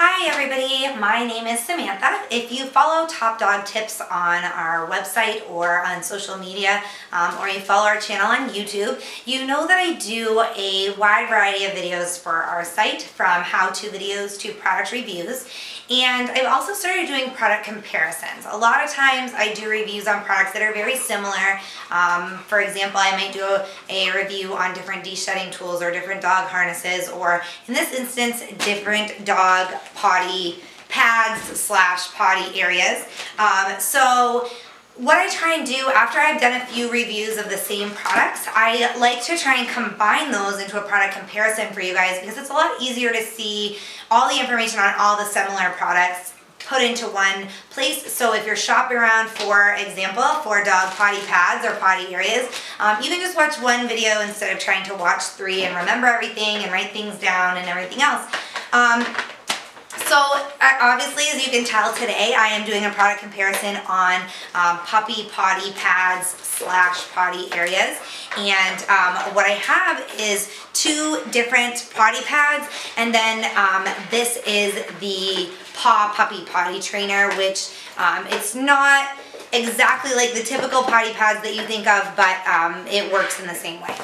Hi everybody, my name is Samantha. If you follow Top Dog Tips on our website or on social media, or you follow our channel on YouTube, you know that I do a wide variety of videos for our site, from how-to videos to product reviews. And I've also started doing product comparisons. A lot of times I do reviews on products that are very similar. For example, I might do a review on different de-shedding tools or different dog harnesses, or in this instance, different dog potty pads / potty areas. So what I try and do after I've done a few reviews of the same products, I like to try and combine those into a product comparison for you guys, because it's a lot easier to see all the information on all the similar products put into one place. So if you're shopping around, for example, for dog potty pads or potty areas, you can just watch one video instead of trying to watch 3 and remember everything and write things down and everything else. So obviously, as you can tell today, I am doing a product comparison on puppy potty pads / potty areas. And what I have is 2 different potty pads, and then this is the Paw Puppy Potty Trainer, which it's not exactly like the typical potty pads that you think of, but it works in the same way.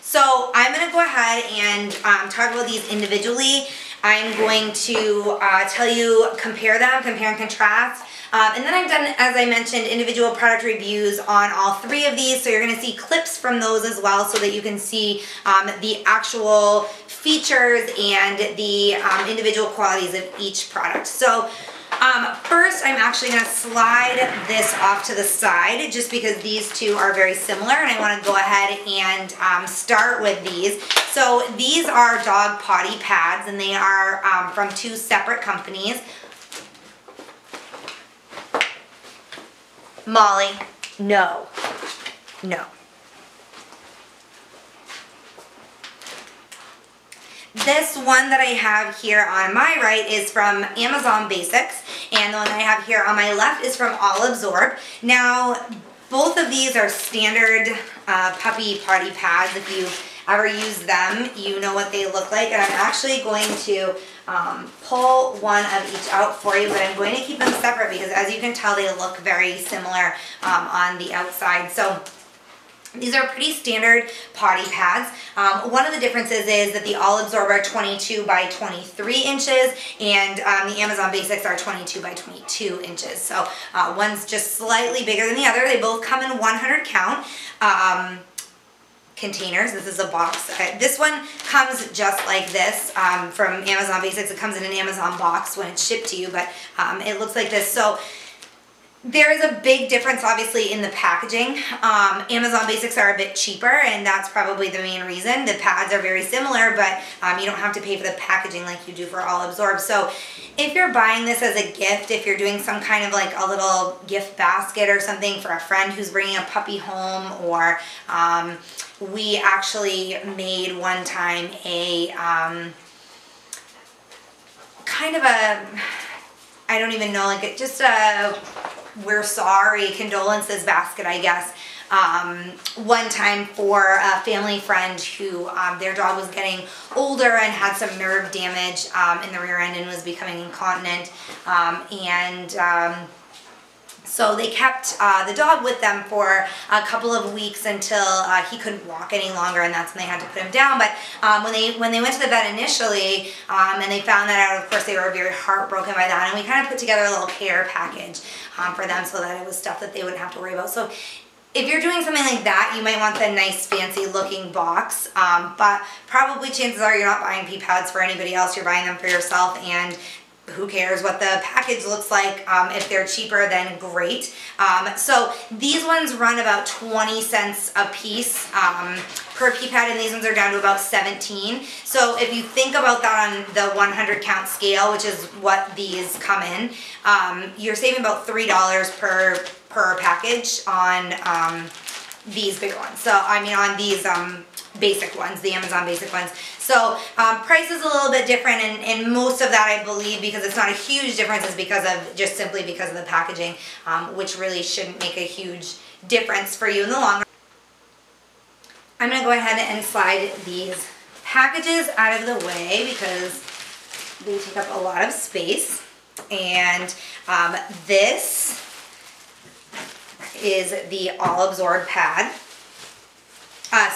So I'm going to go ahead and talk about these individually. I'm going to tell you, compare and contrast. And then I've done, as I mentioned, individual product reviews on all 3 of these. So you're going to see clips from those as well, so that you can see the actual features and the individual qualities of each product. So first, I'm actually going to slide this off to the side, just because these 2 are very similar, and I want to go ahead and start with these. So these are dog potty pads, and they are from 2 separate companies. Molly, no. This one that I have here on my right is from Amazon Basics, and the one that I have here on my left is from All Absorb. Now, both of these are standard puppy potty pads. If you've ever used them, you know what they look like, and I'm actually going to pull one of each out for you, but I'm going to keep them separate because, as you can tell, they look very similar on the outside. So these are pretty standard potty pads. One of the differences is that the All Absorb are 22 by 23 inches, and the Amazon Basics are 22 by 22 inches. So one's just slightly bigger than the other. They both come in 100 count containers. This is a box. This one comes just like this from Amazon Basics. It comes in an Amazon box when it's shipped to you, but it looks like this. So there is a big difference, obviously, in the packaging. Amazon Basics are a bit cheaper, and that's probably the main reason. The pads are very similar, but you don't have to pay for the packaging like you do for All Absorb. So if you're buying this as a gift, if you're doing some kind of like a little gift basket or something for a friend who's bringing a puppy home, or we actually made one time a kind of a, I don't even know, like just a we're sorry condolences basket, I guess, one time for a family friend who their dog was getting older and had some nerve damage in the rear end and was becoming incontinent, so they kept the dog with them for a couple of weeks until he couldn't walk any longer, and that's when they had to put him down. But when they went to the vet initially, and they found that out, of course they were very heartbroken by that, and we kind of put together a little care package for them, so that it was stuff that they wouldn't have to worry about. So if you're doing something like that, you might want the nice fancy looking box, but probably chances are you're not buying pee pads for anybody else, you're buying them for yourself, and who cares what the package looks like. If they're cheaper, then great. So these ones run about 20 cents a piece per pee pad, and these ones are down to about 17. So if you think about that on the 100 count scale, which is what these come in, you're saving about $3 per package on these bigger ones. So I mean on these basic ones, the Amazon Basic ones. So price is a little bit different, and most of that, I believe, because it's not a huge difference, is because of just simply because of the packaging, which really shouldn't make a huge difference for you in the long run. I'm going to go ahead and slide these packages out of the way because they take up a lot of space. And this is the all-absorb pad.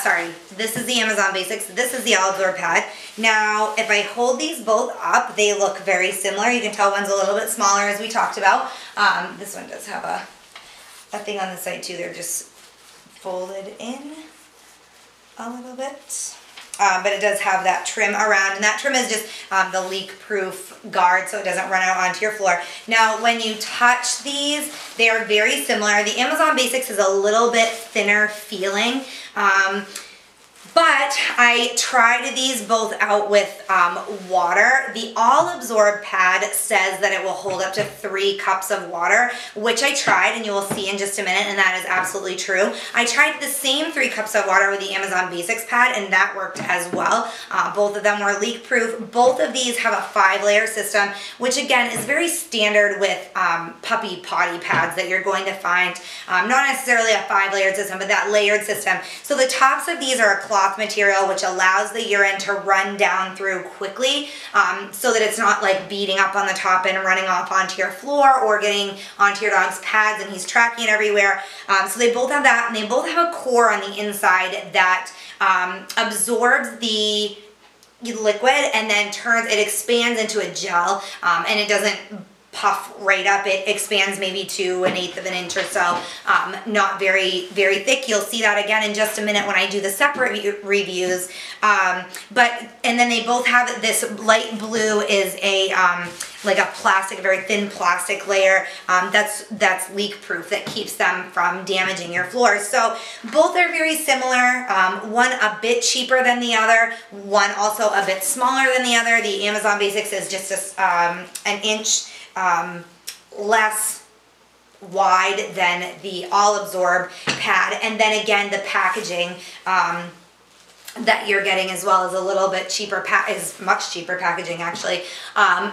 Sorry, this is the Amazon Basics. This is the all-absorb pad. Now, if I hold these both up, they look very similar. You can tell one's a little bit smaller, as we talked about. This one does have a thing on the side too. They're just folded in a little bit. But it does have that trim around, and that trim is just the leak-proof guard so it doesn't run out onto your floor. Now, when you touch these, they are very similar. The Amazon Basics is a little bit thinner feeling, but I tried these both out with water. The all-absorb pad says that it will hold up to 3 cups of water, which I tried, and you will see in just a minute, and that is absolutely true. I tried the same 3 cups of water with the Amazon Basics pad, and that worked as well. Both of them were leak-proof. Both of these have a 5-layer system, which again is very standard with puppy potty pads that you're going to find. Not necessarily a 5-layered system, but that layered system. So the tops of these are a cloth material, which allows the urine to run down through quickly, so that it's not like beating up on the top and running off onto your floor or getting onto your dog's pads and he's tracking it everywhere. So they both have that, and they both have a core on the inside that absorbs the liquid and then it expands into a gel, and it doesn't puff right up. It expands maybe to 1/8 of an inch or so, not very, very thick. You'll see that again in just a minute when I do the separate reviews. And then they both have this light blue is a like a plastic, a very thin plastic layer that's leak proof, that keeps them from damaging your floors. So both are very similar. One a bit cheaper than the other, one also a bit smaller than the other. The Amazon Basics is just an inch less wide than the all-absorb pad, and then again the packaging that you're getting as well is a little bit cheaper, is much cheaper packaging actually.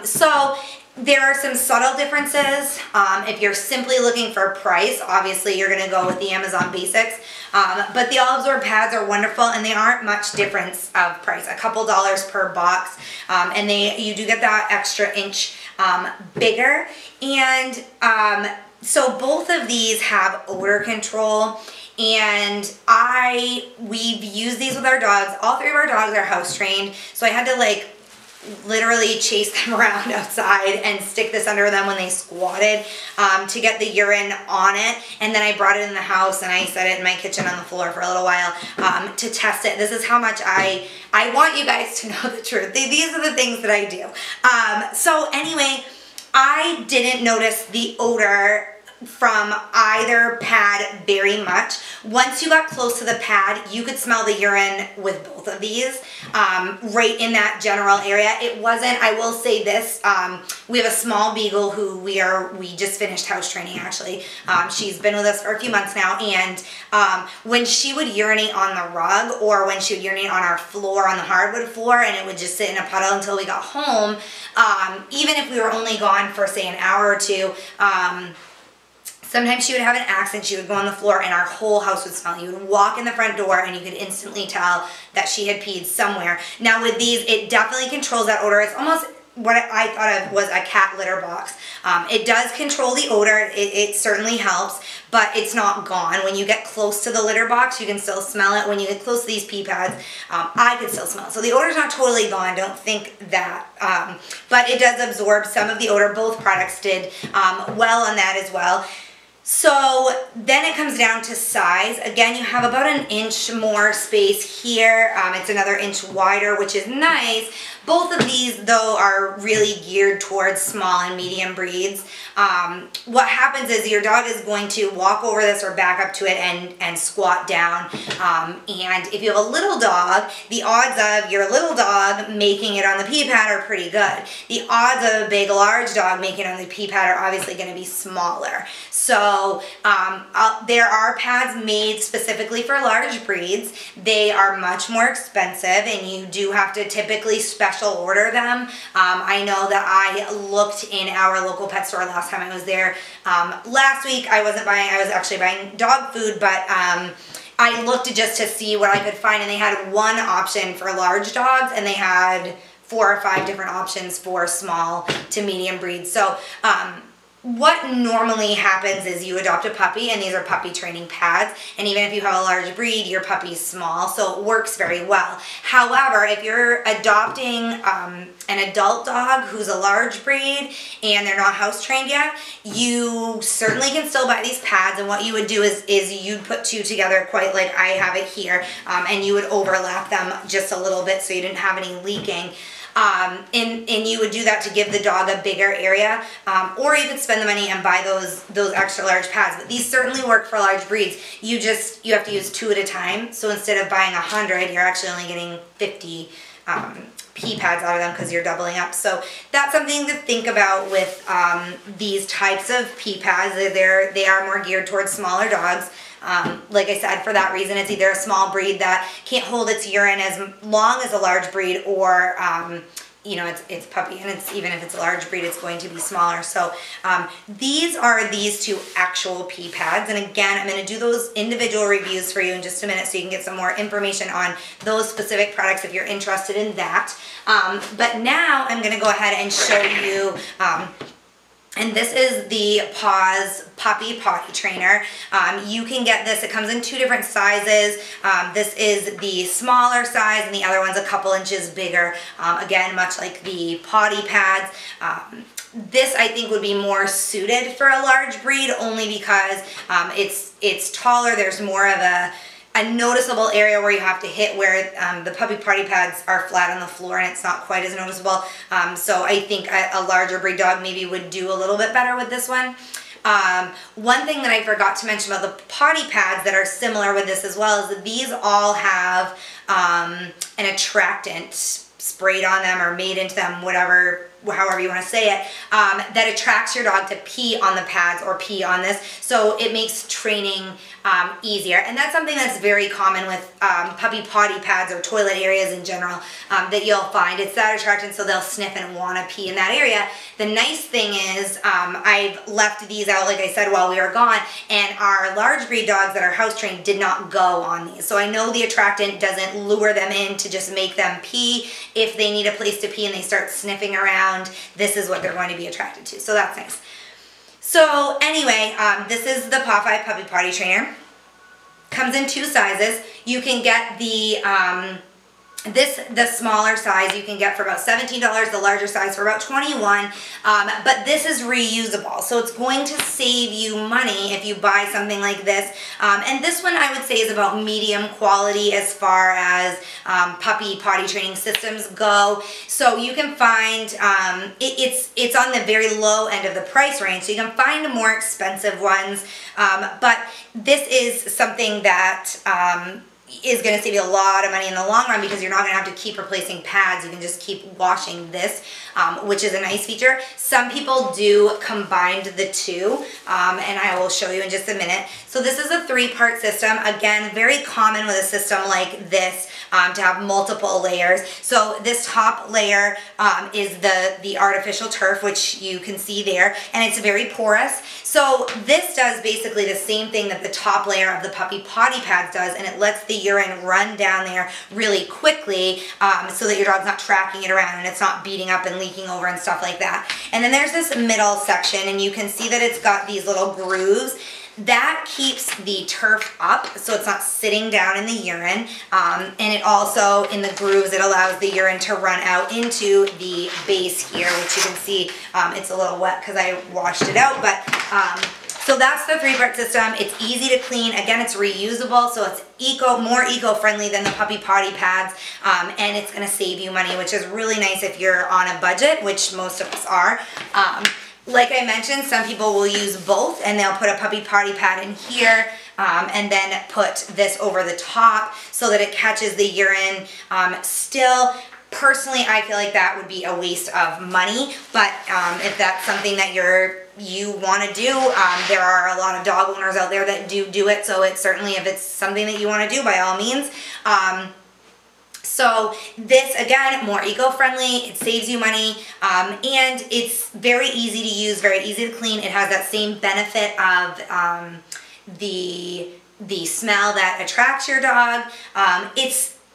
So there are some subtle differences. If you're simply looking for price, obviously you're gonna go with the Amazon Basics. But the all-absorb pads are wonderful, and they aren't much difference of price, a couple dollars per box, and you do get that extra inch bigger. And so both of these have odor control, and we've used these with our dogs. All 3 of our dogs are house trained, so I had to like literally chase them around outside and stick this under them when they squatted to get the urine on it. And then I brought it in the house and I set it in my kitchen on the floor for a little while to test it. This is how much I want you guys to know the truth. These are the things that I do. So anyway, I didn't notice the odor from either pad very much. Once you got close to the pad, you could smell the urine with both of these right in that general area. It wasn't, I will say this, we have a small beagle who we just finished house training actually. She's been with us for a few months now, and when she would urinate on the rug or when she would urinate on our floor, on the hardwood floor, and it would just sit in a puddle until we got home, even if we were only gone for say an hour or two, sometimes she would have an accident, she would go on the floor and our whole house would smell. You would walk in the front door and you could instantly tell that she had peed somewhere. Now with these, it definitely controls that odor. It's almost what I thought of was a cat litter box. It does control the odor, it certainly helps, but it's not gone. When you get close to the litter box, you can still smell it. When you get close to these pee pads, I could still smell it. So the odor's not totally gone, don't think that. But it does absorb some of the odor. Both products did well on that as well. So then it comes down to size. Again, you have about an inch more space here. It's another inch wider, which is nice. Both of these, though, are really geared towards small and medium breeds. What happens is your dog is going to walk over this or back up to it and squat down. And if you have a little dog, the odds of your little dog making it on the pee pad are pretty good. The odds of a big, large dog making it on the pee pad are obviously going to be smaller. So there are pads made specifically for large breeds. They are much more expensive, and you do have to typically special order them. I know that I looked in our local pet store last time I was there. Last week I wasn't buying, I was actually buying dog food, but I looked just to see what I could find, and they had one option for large dogs, and they had 4 or 5 different options for small to medium breeds. So what normally happens is you adopt a puppy, and these are puppy training pads, and even if you have a large breed, your puppy's small, so it works very well. However, if you're adopting an adult dog who's a large breed and they're not house trained yet, you certainly can still buy these pads, and what you would do is you'd put 2 together, quite like I have it here, and you would overlap them just a little bit so you didn't have any leaking. And you would do that to give the dog a bigger area, or you could spend the money and buy those extra large pads. But these certainly work for large breeds. You have to use 2 at a time. So instead of buying 100, you're actually only getting 50 pee pads out of them because you're doubling up. So that's something to think about with these types of pee pads. They are more geared towards smaller dogs. Like I said, for that reason, it's either a small breed that can't hold its urine as long as a large breed, or you know, it's puppy, and even if it's a large breed, it's going to be smaller. So these are these 2 actual pee pads, and again, I'm going to do those individual reviews for you in just a minute so you can get some more information on those specific products if you're interested in that. But now I'm going to go ahead and show you and this is the Paws Puppy Potty Trainer. You can get this, it comes in 2 different sizes. This is the smaller size, and the other one's a couple inches bigger. Again, much like the potty pads. This I think would be more suited for a large breed, only because it's taller, there's more of a noticeable area where you have to hit, where the puppy potty pads are flat on the floor and it's not quite as noticeable. So I think a larger breed dog maybe would do a little bit better with this one. One thing that I forgot to mention about the potty pads that are similar with this as well is that these all have an attractant sprayed on them or made into them, however you want to say it, that attracts your dog to pee on the pads or pee on this. So it makes training easier. And that's something that's very common with puppy potty pads or toilet areas in general that you'll find. It's that attractant, so they'll sniff and want to pee in that area. The nice thing is I've left these out, like I said, while we were gone, and our large breed dogs that are house trained did not go on these. So I know the attractant doesn't lure them in to just make them pee. If they need a place to pee and they start sniffing around, this is what they're going to be attracted to. So that's nice. So anyway, this is the Paw 5 Puppy Potty Trainer. Comes in 2 sizes. You can get the smaller size you can get for about $17, the larger size for about $21, but this is reusable, so it's going to save you money if you buy something like this. And this one I would say is about medium quality as far as puppy potty training systems go. So you can find, it's on the very low end of the price range, so you can find more expensive ones, but this is something that is going to save you a lot of money in the long run, because you're not going to have to keep replacing pads. You can just keep washing this, which is a nice feature. Some people do combine the 2, and I will show you in just a minute. So this is a 3-part system. Again, very common with a system like this to have multiple layers. So this top layer is the artificial turf, which you can see there, and it's very porous. So this does basically the same thing that the top layer of the puppy potty pads does, and it lets the urine run down there really quickly so that your dog's not tracking it around and it's not beating up and leaking over and stuff like that. And then there's this middle section, and you can see that it's got these little grooves. That keeps the turf up so it's not sitting down in the urine, and it also, in the grooves, it allows the urine to run out into the base here, which you can see it's a little wet because I washed it out, but so that's the 3-part system. It's easy to clean. Again, it's reusable, so it's more eco-friendly than the puppy potty pads, and it's going to save you money, which is really nice if you're on a budget, which most of us are. Like I mentioned, some people will use both, and they'll put a puppy potty pad in here and then put this over the top so that it catches the urine. Still, personally, I feel like that would be a waste of money, but if that's something that you want to do, there are a lot of dog owners out there that do it, so it's certainly, if it's something that you want to do, by all means. So this, again, more eco-friendly, it saves you money, and it's very easy to use, very easy to clean. It has that same benefit of the smell that attracts your dog.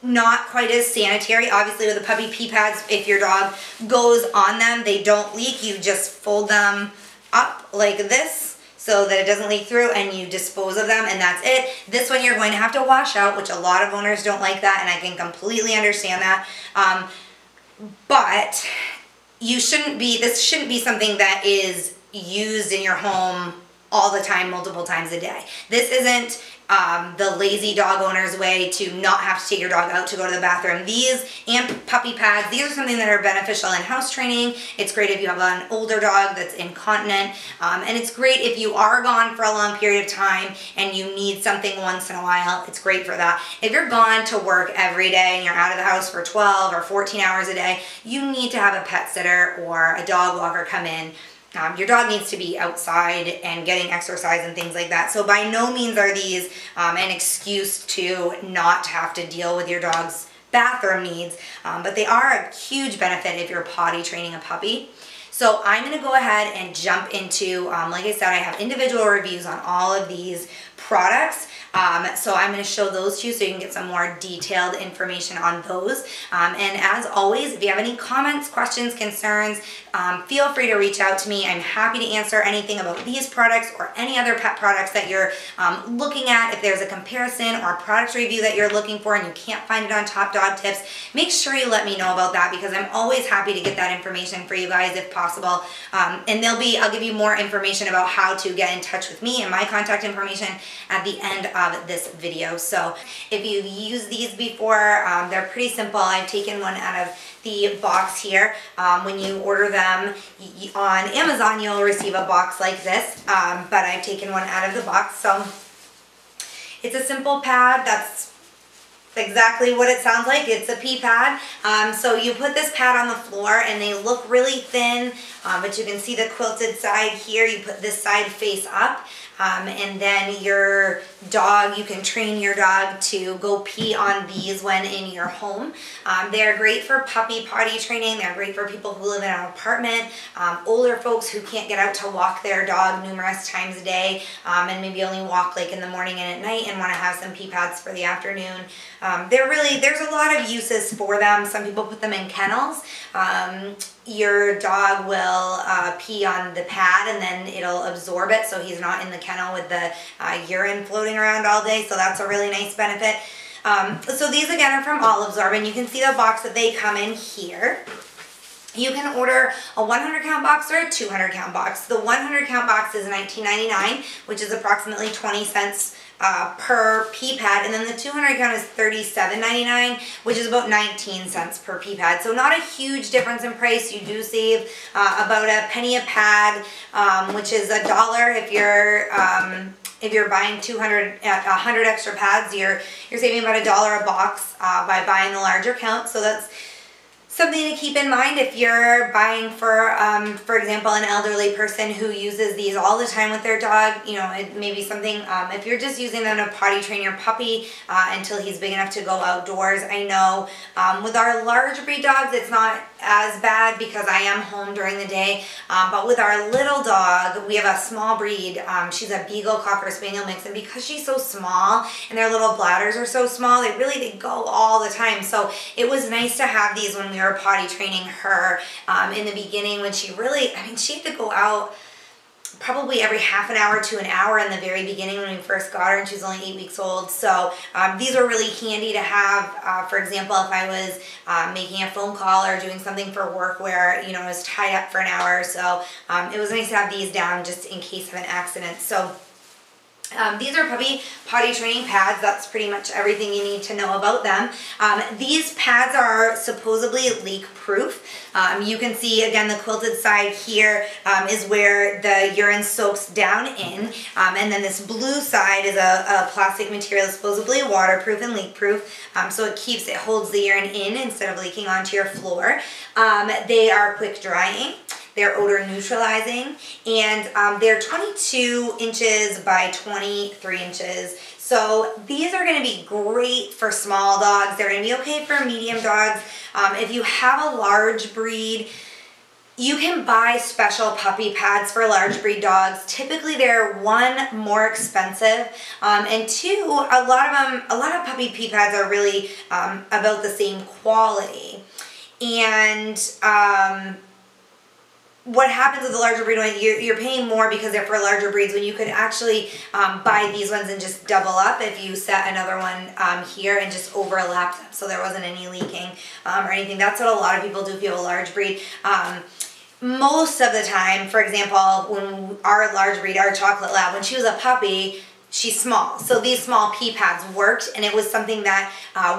not quite as sanitary. Obviously with the puppy pee pads, if your dog goes on them, they don't leak. You just fold them up like this so that it doesn't leak through, and you dispose of them, and that's it. This one you're going to have to wash out, which a lot of owners don't like that, and I can completely understand that. But this shouldn't be something that is used in your home all the time, multiple times a day. This isn't the lazy dog owner's way to not have to take your dog out to go to the bathroom. These and puppy pads, these are something that are beneficial in house training. It's great if you have an older dog that's incontinent, and it's great if you are gone for a long period of time and you need something once in a while. It's great for that. If you're gone to work every day and you're out of the house for 12 or 14 hours a day, you need to have a pet sitter or a dog walker come in. Your dog needs to be outside and getting exercise and things like that. So by no means are these an excuse to not have to deal with your dog's bathroom needs, but they are a huge benefit if you're potty training a puppy. So I'm going to go ahead and jump into, like I said, I have individual reviews on all of these products. So I'm going to show those to you so you can get some more detailed information on those. And as always, if you have any comments, questions, concerns, feel free to reach out to me. I'm happy to answer anything about these products or any other pet products that you're looking at. If there's a comparison or a product review that you're looking for and you can't find it on Top Dog Tips, make sure you let me know about that, because I'm always happy to get that information for you guys if possible. And I'll give you more information about how to get in touch with me and my contact information at the end of this video. So if you've used these before, they're pretty simple. I've taken one out of the box here. When you order them on Amazon, you'll receive a box like this, but I've taken one out of the box. So it's a simple pad. That's exactly what it sounds like. It's a pee pad. So you put this pad on the floor and they look really thin, but you can see the quilted side here. You put this side face up. And then your dog, you can train your dog to go pee on these when in your home. They're great for puppy potty training. They're great for people who live in an apartment, older folks who can't get out to walk their dog numerous times a day, and maybe only walk like in the morning and at night and want to have some pee pads for the afternoon. There's a lot of uses for them. Some people put them in kennels. Your dog will pee on the pad and then it'll absorb it, so he's not in the kennel with the urine floating around all day, so that's a really nice benefit. So these again are from Olive Zorb, and you can see the box that they come in here. You can order a 100 count box or a 200 count box. The 100 count box is $19.99, which is approximately 20 cents per pee pad, and then the 200 count is $37.99, which is about 19 cents per pee pad. So not a huge difference in price. You do save about a penny a pad, which is $1 if you're buying 100 extra pads. You're saving about $1 a box by buying the larger count. So that's something to keep in mind if you're buying for example, an elderly person who uses these all the time with their dog. You know, it may be something, if you're just using them to potty train your puppy until he's big enough to go outdoors. I know with our large breed dogs, it's not as bad because I am home during the day, but with our little dog, we have a small breed. She's a Beagle Cocker Spaniel mix, and because she's so small and their little bladders are so small, they go all the time. So it was nice to have these when we were potty training her in the beginning, when she had to go out probably every half an hour to an hour in the very beginning when we first got her, and she was only 8 weeks old. So these are really handy to have. For example, if I was making a phone call or doing something for work where, I was tied up for an hour or so, it was nice to have these down just in case of an accident. So these are puppy potty training pads. That's pretty much everything you need to know about them. These pads are supposedly leak-proof. You can see, again, the quilted side here is where the urine soaks down in. And then this blue side is a plastic material, supposedly waterproof and leak-proof. So it holds the urine in instead of leaking onto your floor. They are quick drying. They're odor neutralizing, and they're 22 inches by 23 inches. So these are going to be great for small dogs. They're going to be okay for medium dogs. If you have a large breed, You can buy special puppy pads for large breed dogs. Typically they're one, more expensive, and two, a lot of puppy pee pads are really about the same quality. And what happens with the larger breed one, you're paying more because they're for larger breeds, when you could actually buy these ones and just double up if you set another one here and just overlap them so there wasn't any leaking or anything. That's what a lot of people do if you have a large breed. Most of the time, for example, when our large breed, our chocolate lab, when she was a puppy, she's small. So these small pee pads worked, and it was something that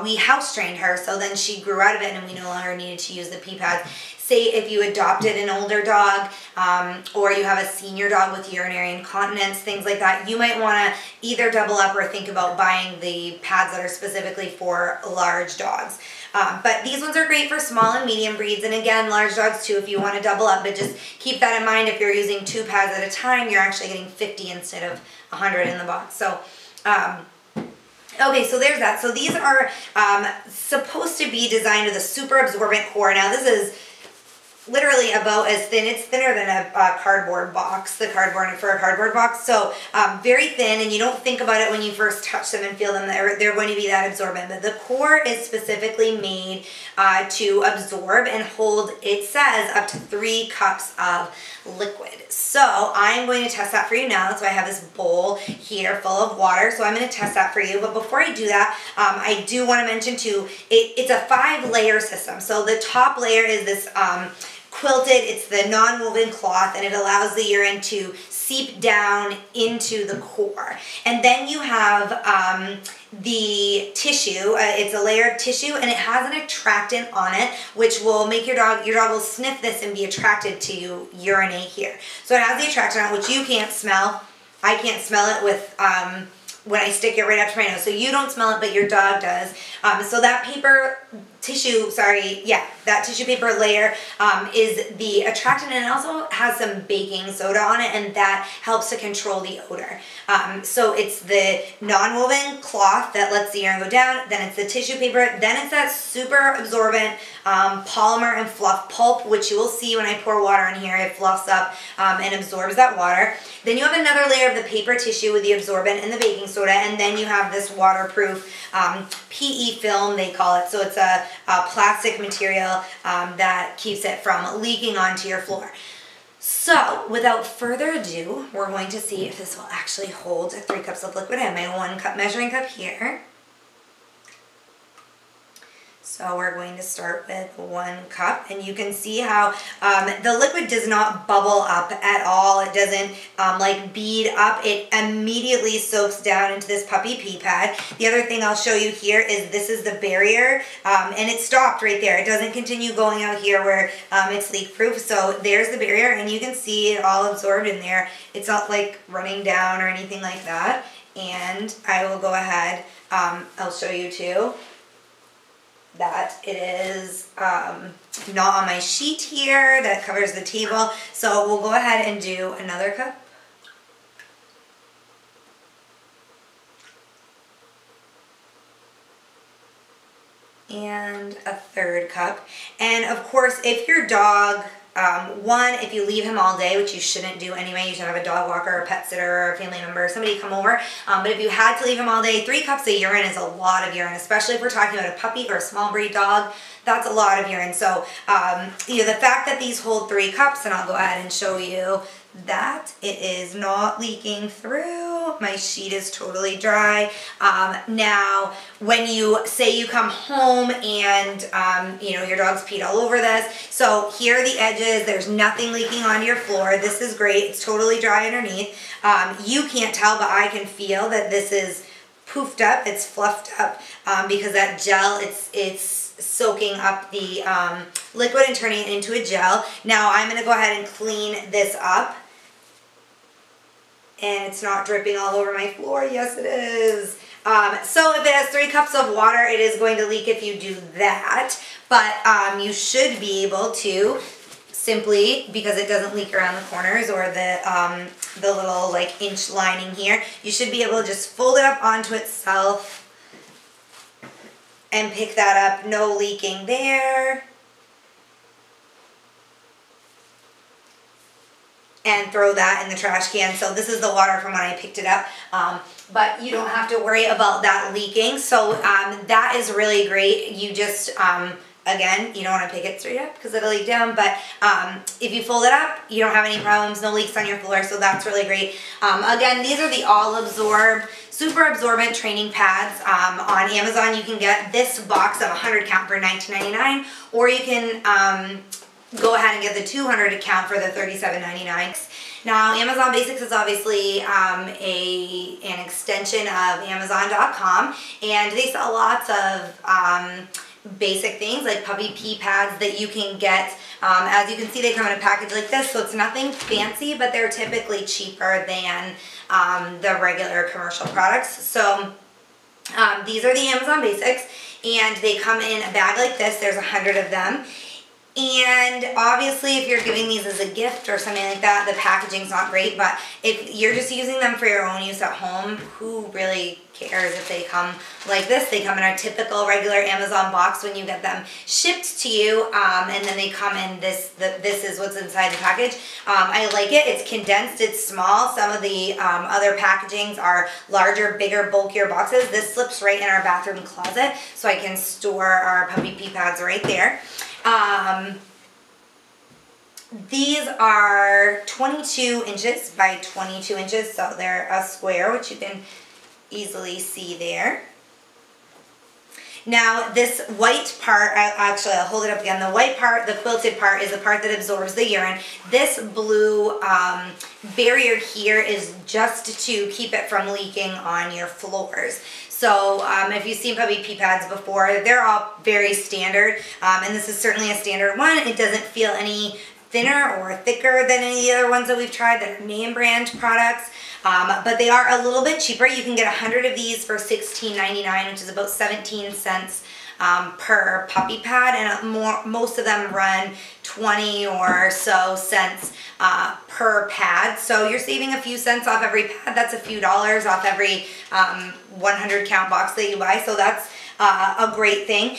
we house trained her, so then she grew out of it and we no longer needed to use the pee pads. Say if you adopted an older dog or you have a senior dog with urinary incontinence, things like that, you might want to either double up or think about buying the pads that are specifically for large dogs. But these ones are great for small and medium breeds, and again, large dogs too if you want to double up, but just keep that in mind. If you're using 2 pads at a time, you're actually getting 50 instead of 100 in the box. So, okay, so there's that. So these are supposed to be designed with a super absorbent core. Now this is literally about as thin. It's thinner than a cardboard box, the cardboard for a cardboard box. So very thin, and you don't think about it when you first touch them and feel them. They're going to be that absorbent. But the core is specifically made to absorb and hold, it says, up to 3 cups of liquid. So I'm going to test that for you now. That's why I have this bowl here full of water. So I'm going to test that for you. But before I do that, I do want to mention too, it's a 5-layer system. So the top layer is this quilted, it's the non-woven cloth, and it allows the urine to seep down into the core. And then you have the tissue. It's a layer of tissue, and it has an attractant on it, which will make your dog will sniff this and be attracted to urinate here. So it has the attractant on it, which you can't smell. I can't smell it with when I stick it right up to my nose. So you don't smell it, but your dog does. So that that tissue paper layer is the attractant, and it also has some baking soda on it, and that helps to control the odor. So it's the non-woven cloth that lets the urine go down, then it's the tissue paper, then it's that super absorbent polymer and fluff pulp, which you will see when I pour water in here. It fluffs up and absorbs that water. Then you have another layer of the paper tissue with the absorbent and the baking soda, and then you have this waterproof PE film, they call it. So it's a plastic material that keeps it from leaking onto your floor. So without further ado, we're going to see if this will actually hold 3 cups of liquid. I have my 1 cup measuring cup here. So we're going to start with 1 cup, and you can see how the liquid does not bubble up at all. It doesn't like bead up. It immediately soaks down into this puppy pee pad. The other thing I'll show you here is this is the barrier, and it stopped right there. It doesn't continue going out here where it's leak proof. So there's the barrier, and you can see it all absorbed in there. It's not like running down or anything like that. And I will go ahead, I'll show you too that it is not on my sheet here that covers the table. So we'll go ahead and do another cup. And a 3rd cup. And of course, if your dog, if you leave him all day, which you shouldn't do anyway, you should have a dog walker or a pet sitter or a family member, somebody come over. But if you had to leave him all day, 3 cups of urine is a lot of urine, especially if we're talking about a puppy or a small breed dog. That's a lot of urine. So, the fact that these hold 3 cups, and I'll go ahead and show you that it is not leaking through. My sheet is totally dry. Now, when you say you come home and your dog's peed all over this, so here are the edges. There's nothing leaking onto your floor. This is great. It's totally dry underneath. You can't tell, but I can feel that this is poofed up. It's fluffed up because that gel, it's soaking up the liquid and turning it into a gel. Now I'm going to go ahead and clean this up. And it's not dripping all over my floor. Yes, it is. So if it has 3 cups of water, it is going to leak if you do that. But you should be able to simply, because it doesn't leak around the corners or the little like inch lining here, you should be able to just fold it up onto itself and pick that up. No leaking there. and throw that in the trash can. So this is the water from when I picked it up. But you don't have to worry about that leaking. So that is really great. You just, again, you don't want to pick it straight up because it'll leak down, but if you fold it up, you don't have any problems, no leaks on your floor, so that's really great. Again, these are the all-absorb, super absorbent training pads. On Amazon, you can get this box of 100 count for $19.99, or you can go ahead and get the 200 count for the $37.99. Now, Amazon Basics is obviously an extension of Amazon.com, and they sell lots of basic things like puppy pee pads that you can get. As you can see, they come in a package like this, so it's nothing fancy, but they're typically cheaper than the regular commercial products. So these are the Amazon Basics, and they come in a bag like this. There's 100 of them. And obviously, if you're giving these as a gift or something like that, the packaging's not great, but if you're just using them for your own use at home, who really cares if they come like this? They come in a typical regular Amazon box when you get them shipped to you, and then they come in this is what's inside the package. I like it. It's condensed, it's small. Some of the other packagings are larger, bigger, bulkier boxes. This slips right in our bathroom closet, so I can store our puppy pee pads right there. These are 22 inches by 22 inches, so they're a square, which you can easily see there. Now, this white part, actually I'll hold it up again, the white part, the quilted part, is the part that absorbs the urine. This blue barrier here is just to keep it from leaking on your floors. So if you've seen puppy pee pads before, they're all very standard, and this is certainly a standard one. It doesn't feel any thinner or thicker than any of the other ones that we've tried that are name brand products, but they are a little bit cheaper. You can get 100 of these for $16.99, which is about 17 cents per puppy pad, and most of them run 20 or so cents per pad. So you're saving a few cents off every pad. That's a few dollars off every 100 count box that you buy. So that's a great thing.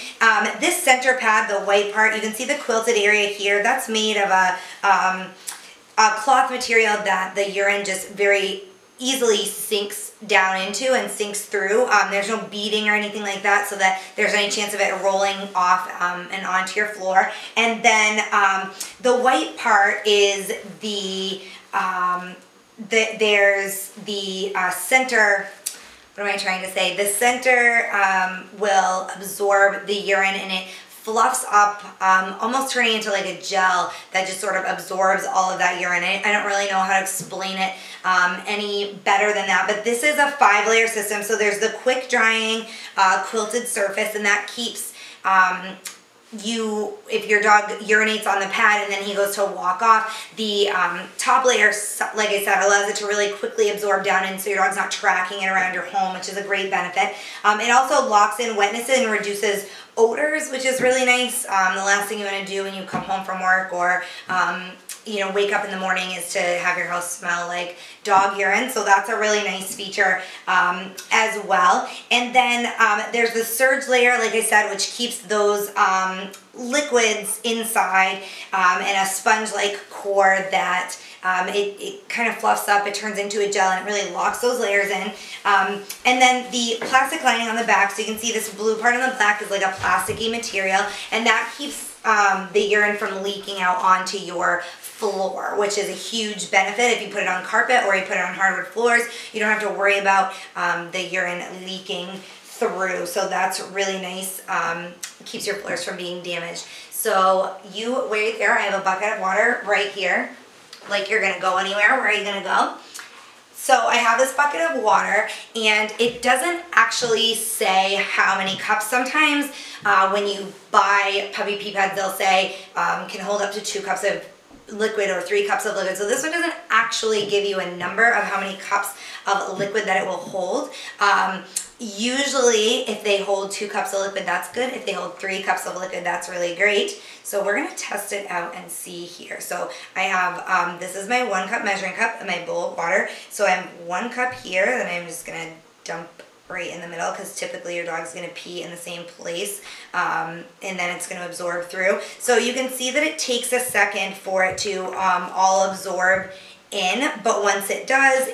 This center pad, the white part, you can see the quilted area here. That's made of a cloth material that the urine just very easily sinks down into and sinks through. There's no beading or anything like that, so that there's any chance of it rolling off and onto your floor. And then the white part is there's the center. What am I trying to say? The center will absorb the urine, and it fluffs up, almost turning into like a gel that just sort of absorbs all of that urine. I don't really know how to explain it any better than that, but this is a 5-layer system. So there's the quick drying quilted surface, and that keeps if your dog urinates on the pad and then he goes to walk off, the top layer, like I said, allows it to really quickly absorb down in, so your dog's not tracking it around your home, which is a great benefit. It also locks in wetness and reduces odors, which is really nice. The last thing you want to do when you come home from work or wake up in the morning is to have your house smell like dog urine. So that's a really nice feature as well. And then there's the surge layer, like I said, which keeps those liquids inside, and a sponge-like core that it kind of fluffs up, it turns into a gel, and it really locks those layers in. And then the plastic lining on the back, so you can see this blue part on the back is like a plasticky material, and that keeps the urine from leaking out onto your floor, which is a huge benefit. If you put it on carpet or you put it on hardwood floors, you don't have to worry about the urine leaking through. So that's really nice. Keeps your floors from being damaged. So you wait there. I have a bucket of water right here. Like you're gonna go anywhere. Where are you gonna go? So I have this bucket of water, and it doesn't actually say how many cups. Sometimes when you buy puppy pee pads, they'll say can hold up to 2 cups of liquid or 3 cups of liquid. So this one doesn't actually give you a number of how many cups of liquid that it will hold. Usually if they hold 2 cups of liquid, that's good. If they hold 3 cups of liquid, that's really great. So we're gonna test it out and see here. So I have, this is my 1 cup measuring cup and my bowl of water. So I have 1 cup here that I'm just gonna dump right in the middle, because typically your dog's gonna pee in the same place, and then it's gonna absorb through. So you can see that it takes a second for it to all absorb in, but once it does,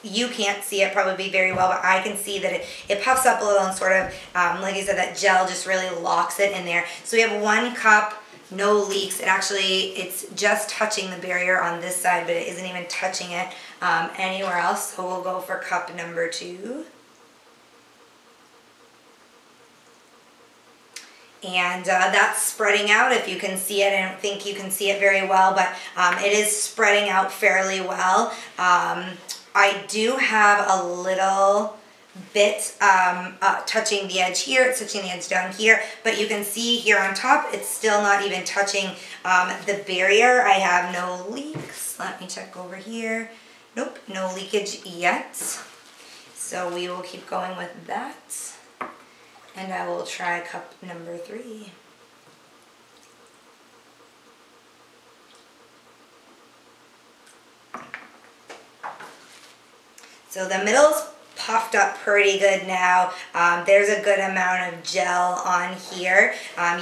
you can't see it probably very well, but I can see that it puffs up a little and sort of, like I said, that gel just really locks it in there. So we have 1 cup, no leaks. It's just touching the barrier on this side, but it isn't even touching it anywhere else. So we'll go for cup number 2. And that's spreading out. If you can see it, I don't think you can see it very well, but it is spreading out fairly well. I do have a little bit touching the edge here, it's touching the edge down here, but you can see here on top, it's still not even touching the barrier. I have no leaks. Let me check over here. Nope, no leakage yet. So we will keep going with that. And I will try cup number 3. So the middle's puffed up pretty good now. There's a good amount of gel on here.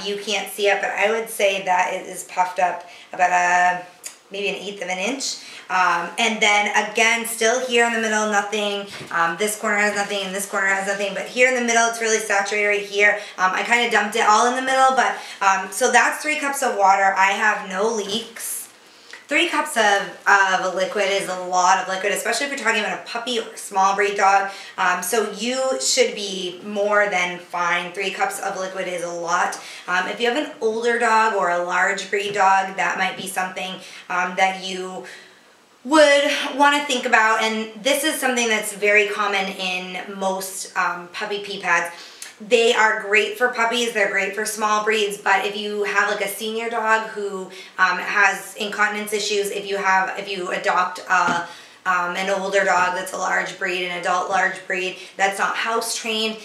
You can't see it, but I would say that it is puffed up about maybe 1/8 of an inch. And then again, still here in the middle, nothing. This corner has nothing and this corner has nothing, but here in the middle, it's really saturated right here. I kind of dumped it all in the middle, but so that's 3 cups of water. I have no leaks. 3 cups of liquid is a lot of liquid, especially if you're talking about a puppy or a small breed dog. So you should be more than fine. 3 cups of liquid is a lot. If you have an older dog or a large breed dog, that might be something that you would want to think about. And this is something that's very common in most puppy pee pads. They are great for puppies, they're great for small breeds, but if you have like a senior dog who has incontinence issues, if you adopt an older dog that's a large breed, an adult large breed that's not house trained,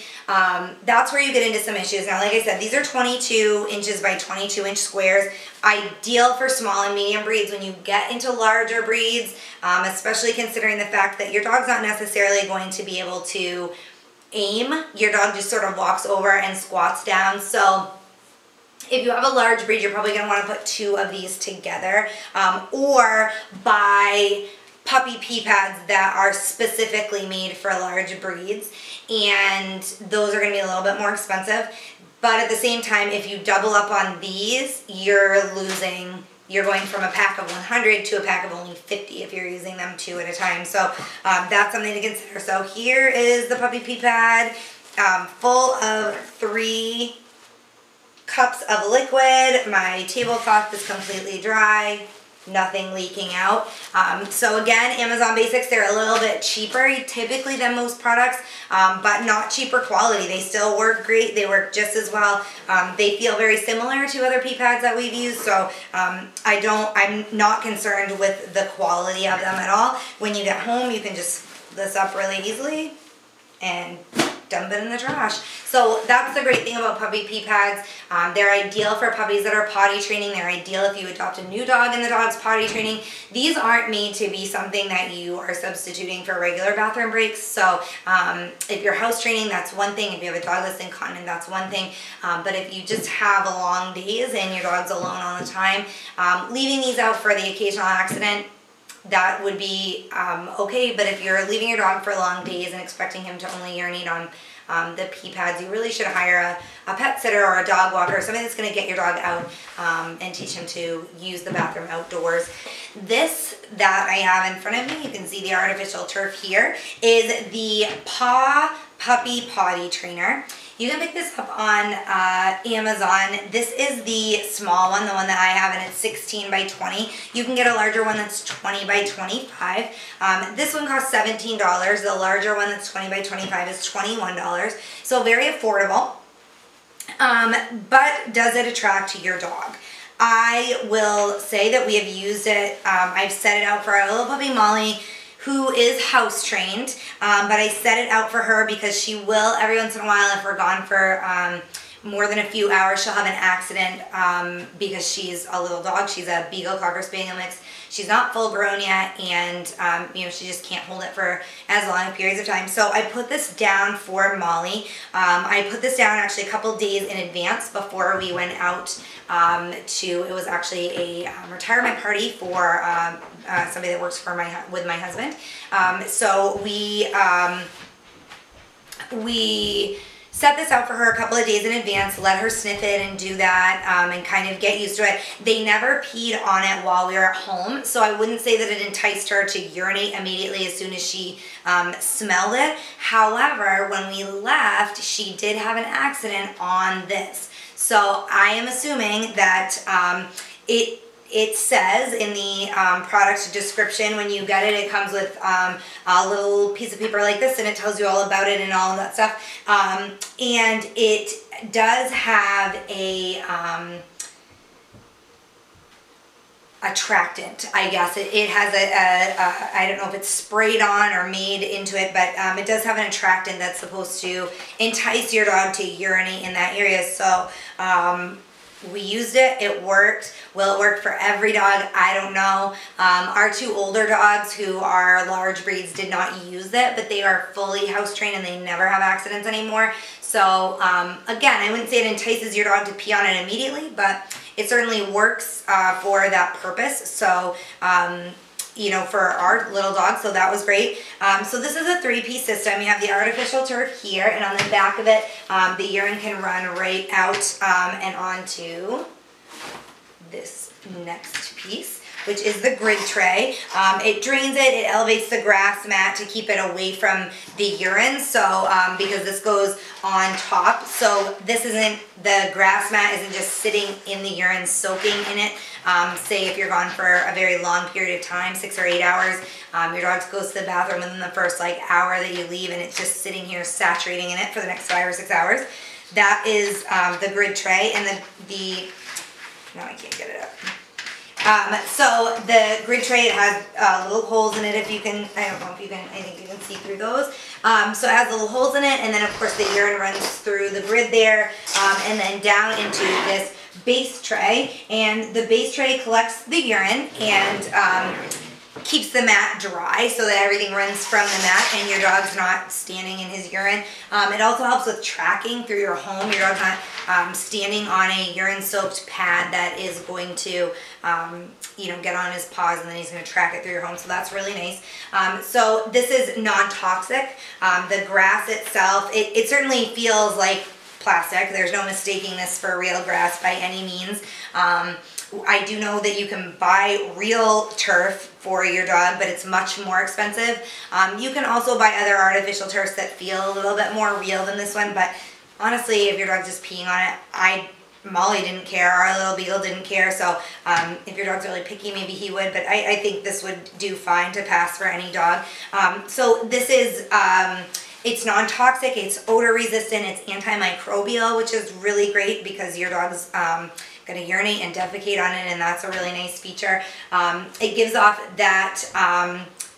that's where you get into some issues. Now, like I said, these are 22 inches by 22 inch squares, ideal for small and medium breeds. When you get into larger breeds, especially considering the fact that your dog's not necessarily going to be able to aim, your dog just sort of walks over and squats down. So if you have a large breed, you're probably going to want to put 2 of these together, or buy puppy pee pads that are specifically made for large breeds, and those are going to be a little bit more expensive. But at the same time, if you double up on these, you're going from a pack of 100 to a pack of only 50 if you're using them 2 at a time. So that's something to consider. So here is the puppy pee pad, full of 3 cups of liquid. My tablecloth is completely dry, nothing leaking out. So again, Amazon Basics, they're a little bit cheaper typically than most products, but not cheaper quality. They still work great. They work just as well. They feel very similar to other pee pads that we've used, so I'm not concerned with the quality of them at all. When you get home, you can just flip this up really easily and dump it in the trash. So that's the great thing about puppy pee pads. They're ideal for puppies that are potty training. They're ideal if you adopt a new dog and the dog's potty training. These aren't made to be something that you are substituting for regular bathroom breaks. So if you're house training, that's one thing. If you have a dog that's incontinent, that's one thing. But if you just have long days and your dog's alone all the time, leaving these out for the occasional accident, that would be okay. But if you're leaving your dog for long days and expecting him to only urinate on the pee pads, you really should hire a pet sitter or a dog walker, something that's going to get your dog out and teach him to use the bathroom outdoors. This that I have in front of me, you can see the artificial turf here, is the Paw Puppy Potty Trainer. You can pick this up on Amazon. This is the small one, the one that I have, and it's 16 by 20. You can get a larger one that's 20 by 25. This one costs $17. The larger one that's 20 by 25 is $21. So very affordable. But does it attract your dog? I will say that we have used it. I've set it out for our little puppy Molly, who is house trained, but I set it out for her because she will, every once in a while, if we're gone for more than a few hours, she'll have an accident because she's a little dog. She's a Beagle Cocker Spaniel mix. She's not full grown yet, and she just can't hold it for as long periods of time. So I put this down for Molly. I put this down actually a couple days in advance before we went out it was actually a retirement party for somebody that works for with my husband. So we set this out for her a couple of days in advance, let her sniff it and do that and kind of get used to it. They never peed on it while we were at home, so I wouldn't say that it enticed her to urinate immediately as soon as she smelled it. However, when we left, she did have an accident on this. So I am assuming that it says in the product description, when you get it, it comes with a little piece of paper like this, and it tells you all about it and all of that stuff. And it does have a attractant, I guess. It has I don't know if it's sprayed on or made into it, but it does have an attractant that's supposed to entice your dog to urinate in that area. So we used it, it worked. Will it work for every dog? I don't know. Our two older dogs who are large breeds did not use it, but they are fully house trained and they never have accidents anymore. So again, I wouldn't say it entices your dog to pee on it immediately, but it certainly works for that purpose. So for our little dog, so that was great. So this is a 3-piece system. You have the artificial turf here, and on the back of it, the urine can run right out and onto this next piece, which is the grid tray. It drains it, it elevates the grass mat to keep it away from the urine, so because this goes on top, so this isn't, the grass mat isn't just sitting in the urine soaking in it. Say if you're gone for a very long period of time, 6 or 8 hours, your dog goes to the bathroom within the first hour that you leave, and it's just sitting here saturating in it for the next 5 or 6 hours. That is the grid tray, and no, I can't get it up. So the grid tray, it has little holes in it. If you can, I don't know if you can, I think you can see through those. So it has little holes in it, and then of course the urine runs through the grid there, and then down into this base tray, and the base tray collects the urine and keeps the mat dry so that everything runs from the mat and your dog's not standing in his urine. It also helps with tracking through your home. Your dog's not standing on a urine-soaked pad that is going to get on his paws, and then he's going to track it through your home. So that's really nice. So this is non-toxic. The grass itself, it certainly feels like plastic. There's no mistaking this for real grass by any means. I do know that you can buy real turf for your dog, but it's much more expensive. You can also buy other artificial turfs that feel a little bit more real than this one, but honestly, if your dog's just peeing on it, Molly didn't care, our little Beagle didn't care, so if your dog's really picky, maybe he would, but I think this would do fine to pass for any dog. So this is, it's non-toxic, it's odor resistant, it's antimicrobial, which is really great because your dog's going to urinate and defecate on it, and that's a really nice feature. It gives off that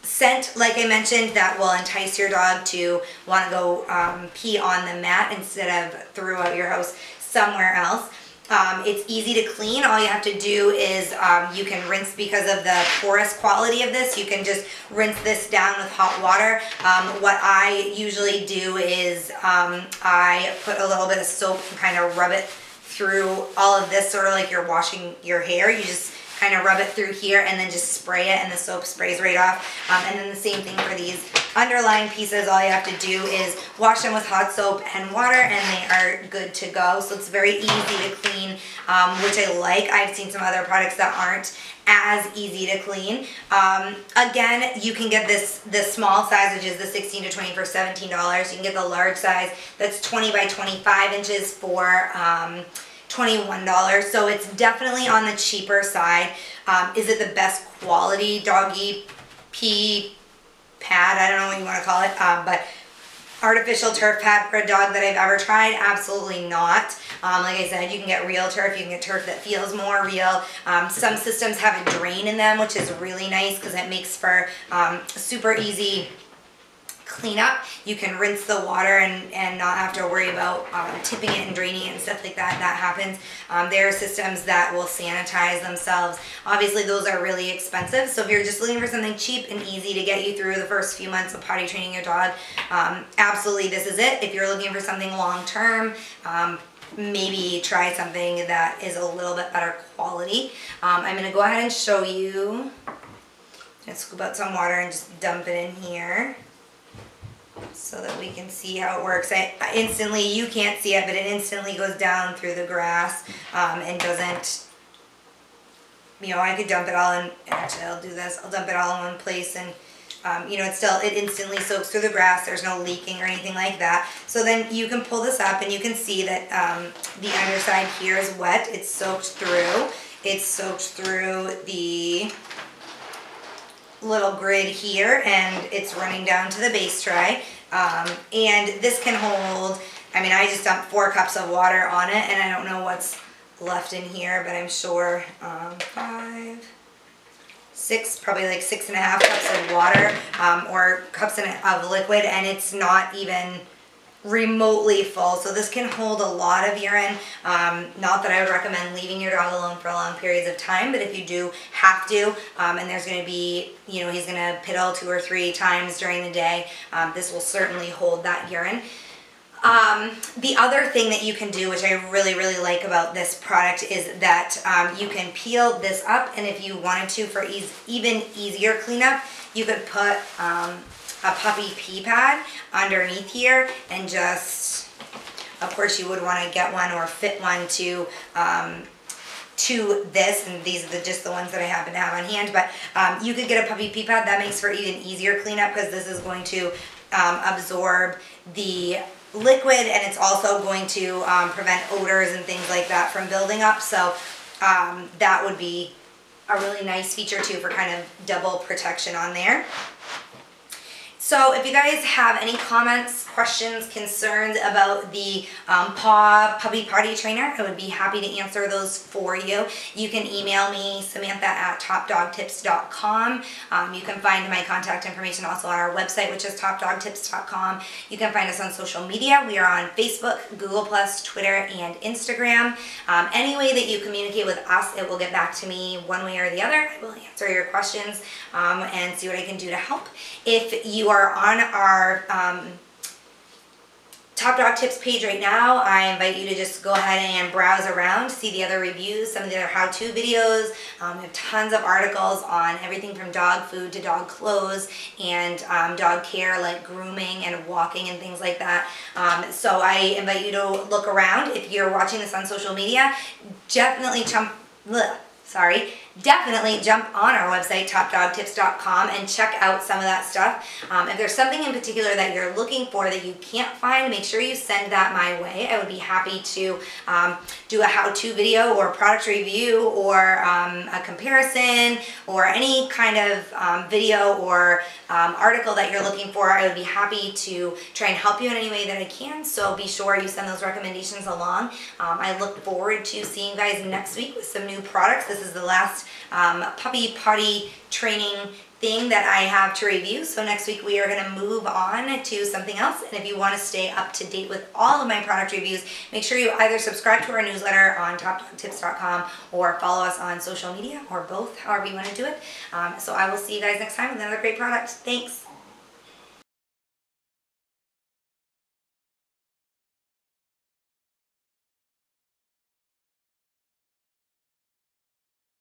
scent, like I mentioned, that will entice your dog to want to go pee on the mat instead of throughout your house somewhere else. It's easy to clean. All you have to do is you can rinse, because of the porous quality of this, you can just rinse this down with hot water. What I usually do is I put a little bit of soap and kind of rub it through all of this, sort of like you're washing your hair. You just kind of rub it through here and then just spray it, and the soap sprays right off. And then the same thing for these underlying pieces. All you have to do is wash them with hot soap and water, and they are good to go. So it's very easy to clean, which I like. I've seen some other products that aren't as easy to clean. Again, you can get the small size, which is the 16 to 20 for $17. You can get the large size that's 20 by 25 inches for $21. So it's definitely on the cheaper side. Is it the best quality doggy pee pad? I don't know what you want to call it, but artificial turf pad for a dog that I've ever tried? Absolutely not. Like I said, you can get real turf, you can get turf that feels more real. Some systems have a drain in them, which is really nice because it makes for super easy cleanup. You can rinse the water and not have to worry about tipping it and draining it and stuff like that. That happens. There are systems that will sanitize themselves. Obviously, those are really expensive. So if you're just looking for something cheap and easy to get you through the first few months of potty training your dog, absolutely this is it. If you're looking for something long term, maybe try something that is a little bit better quality. I'm going to go ahead and show you. Just scoop out some water and just dump it in here so that we can see how it works. I instantly, you can't see it, but it instantly goes down through the grass and doesn't, you know, I could dump it all in, actually I'll do this, I'll dump it all in one place and you know, it instantly soaks through the grass. There's no leaking or anything like that. So then you can pull this up and you can see that the underside here is wet. It's soaked through. It's soaked through the little grid here and it's running down to the base tray. And this can hold, I mean, I just dumped 4 cups of water on it and I don't know what's left in here, but I'm sure 5, 6, probably like 6.5 cups of water or cups of liquid, and it's not even remotely full. So this can hold a lot of urine. Not that I would recommend leaving your dog alone for long periods of time, but if you do have to, and there's going to be, you know, he's going to piddle 2 or 3 times during the day, this will certainly hold that urine. The other thing that you can do, which I really, really like about this product, is that you can peel this up, and if you wanted to, for even easier cleanup, you could put a puppy pee pad underneath here and just, of course you would want to get one or fit one to this, and these are just the ones that I happen to have on hand, but you could get a puppy pee pad. That makes for even easier cleanup because this is going to absorb the liquid, and it's also going to prevent odors and things like that from building up. So that would be a really nice feature too for kind of double protection on there. So if you guys have any comments, questions, concerns about the Paw Puppy Potty Trainer, I would be happy to answer those for you. You can email me, Samantha@topdogtips.com. You can find my contact information also on our website, which is topdogtips.com. You can find us on social media. We are on Facebook, Google+, Twitter, and Instagram. Any way that you communicate with us, it will get back to me one way or the other. I will answer your questions and see what I can do to help. If you are on our Top Dog Tips page right now, I invite you to just go ahead and browse around, see the other reviews, some of the other how-to videos. We have tons of articles on everything from dog food to dog clothes and dog care like grooming and walking and things like that. So I invite you to look around. If you're watching this on social media, definitely jump on our website, topdogtips.com, and check out some of that stuff. If there's something in particular that you're looking for that you can't find, make sure you send that my way. I would be happy to do a how-to video or product review or a comparison or any kind of video or article that you're looking for. I would be happy to try and help you in any way that I can, so be sure you send those recommendations along. I look forward to seeing you guys next week with some new products. This is the last puppy potty training thing that I have to review. So next week we are going to move on to something else. And if you want to stay up to date with all of my product reviews, make sure you either subscribe to our newsletter on topdogtips.com or follow us on social media, or both, however you want to do it. So I will see you guys next time with another great product. Thanks.